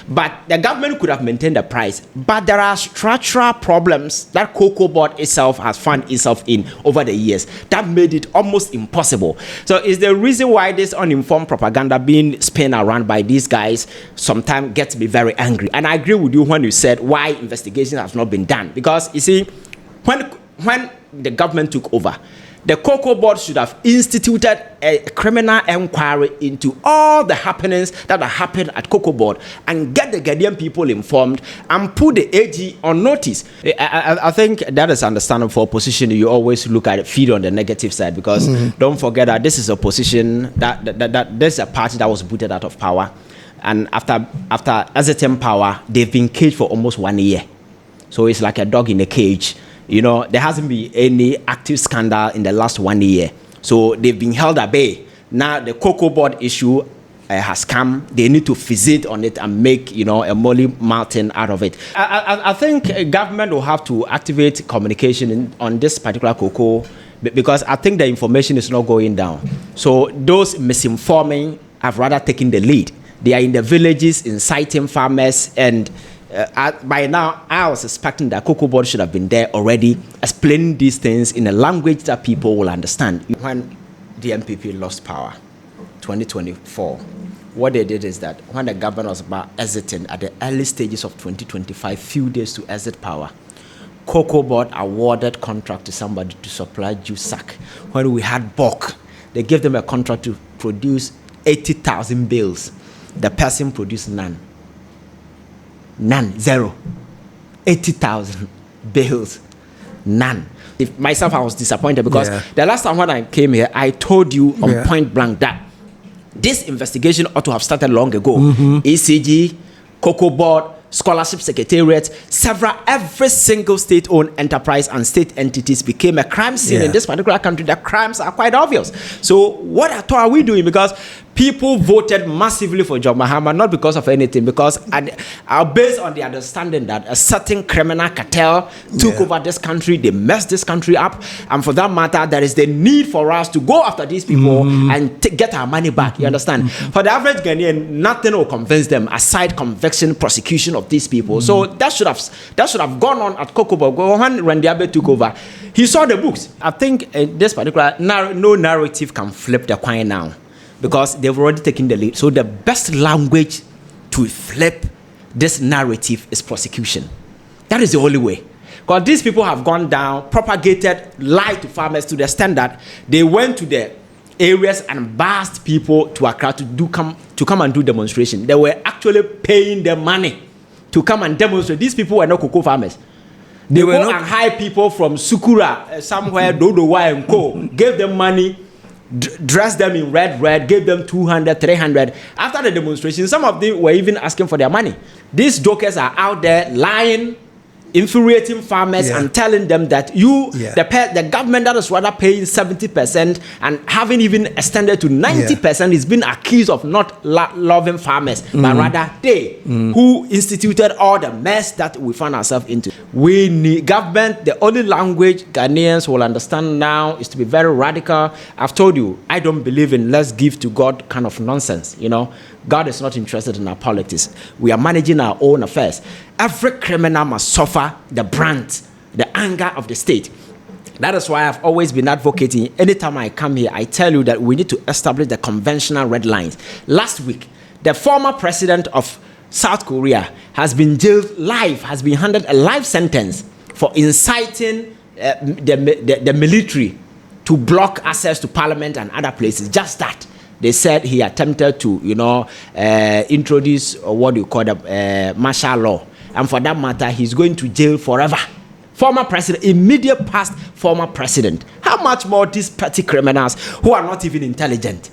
But the government could have maintained the price. But there are structural problems that cocoa board itself has found itself in over the years that made it almost impossible. So it's the reason why this uninformed propaganda being spun around by these guys sometimes gets me very angry. And I agree with you when you said why investigation has not been done. Because you see, when the government took over, the cocoa board should have instituted a criminal inquiry into all the happenings that have happened at cocoa board and get the Ghanaian people informed and put the AG on notice. I think that is understandable for opposition. You always look at it, feed on the negative side, because don't forget that this is a position that this is a party that was booted out of power, and after exiting power, they've been caged for almost 1 year. So it's like a dog in a cage. You know, there hasn't been any active scandal in the last 1 year. So they've been held at bay. Now the cocoa board issue has come. They need to visit on it and make, a molly mountain out of it. I think government will have to activate communication on this particular cocoa, because I think the information is not going down. So those misinforming have rather taken the lead. They are in the villages inciting farmers, and by now, I was expecting that cocoa board should have been there already, explaining these things in a language that people will understand. When the NPP lost power, 2024, what they did is that when the government was about exiting at the early stages of 2025, few days to exit power, cocoa board awarded contract to somebody to supply juice sack. When we had bulk, they gave them a contract to produce 80,000 bales. The person produced none. None, zero. 80,000 bales, none. If myself, I was disappointed because the last time when I came here, I told you on point blank that this investigation ought to have started long ago. ECG, cocoa board, scholarship secretariat, every single state-owned enterprise and state entities became a crime scene in this particular country. The crimes are quite obvious. So what at all are we doing? Because people voted massively for John Mahama, not because of anything, because based on the understanding that a certain criminal cartel took over this country, they messed this country up, and for that matter, there is the need for us to go after these people and get our money back. You understand? For the average Ghanaian, nothing will convince them aside conviction, prosecution of these people. So that should have gone on at Kokobo. When Randiabe took over, he saw the books. I think this particular no narrative can flip the coin now, because they've already taken the lead. So the best language to flip this narrative is prosecution. That is the only way. Because these people have gone down, propagated, lied to farmers to the extent that they went to the areas and asked people to Accra to come and do demonstration. They were actually paying them money to come and demonstrate. These people were not cocoa farmers. They were not, and hire people from Sukura, somewhere, Dodowa and Co. Gave them money, dressed them in red, gave them 200, 300. After the demonstration, some of them were even asking for their money. These jokers are out there lying, infuriating farmers and telling them that the government that is rather paying 70% and haven't even extended to 90% is being accused of not loving farmers, but rather they who instituted all the mess that we find ourselves into. We need government. The only language Ghanaians will understand now is to be very radical. I've told you, I don't believe in let's give to God kind of nonsense. God is not interested in our politics. We are managing our own affairs. Every criminal must suffer the brunt, the anger of the state. That is why I've always been advocating. Anytime I come here, I tell you that we need to establish the conventional red lines. Last week, the former president of South Korea has been jailed live, has been handed a life sentence for inciting the military to block access to parliament and other places. Just that. They said he attempted to, introduce what you call the martial law. And for that matter, he's going to jail forever. Former president, immediate past former president. How much more these petty criminals who are not even intelligent?